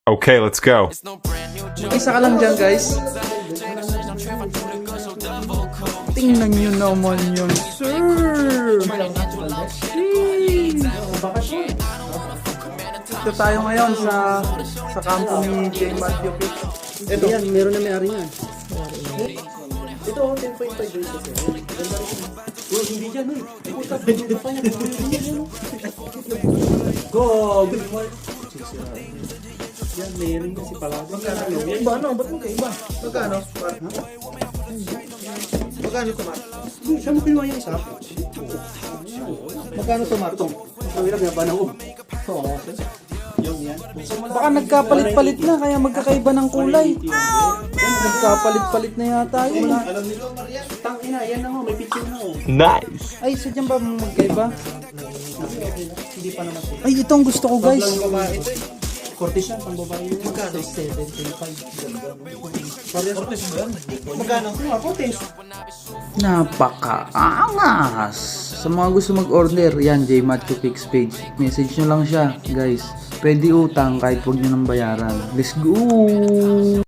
Okay, let's go. Isa ka lang dyan, guys. Tingnan nyo naman yun, sir. Ito tayo ngayon sa kampo ni J. Matthew Pick. Ito yan, meron na may-ari yan. Ito, 10.5 days kasi. Oh, hindi dyan, eh. Puta, pa niya. Go! Good morning. Yan, meron kasi pala. Magkano? Iba, ano? Ba't mo kayo iba? Magkano? Magkano ito, Mark? Siya mo kinuha yung isa. Magkano ito, Mark? Ang hirap niya ba na Oo. Yung yan. Baka nagkapalit-palit na, kaya magkakaiba ng kulay. Nagkapalit-palit na yata yun. Alam nito, tangina, yan na ho, may picture na ho. Nice. Ay, sadyang ba magkaiba? Hindi pa naman. Ay, itong gusto ko, guys. Cortis yan, pang babae yun. Magkano? 7.5. Cortis ba yan? Magkano? Cortis. Napakaangas! Sa mga gusto mag-order, yan, J. Matthew Picks page. Message nyo lang siya, guys. Pwede utang kahit huwag nyo nang bayaran. Let's go!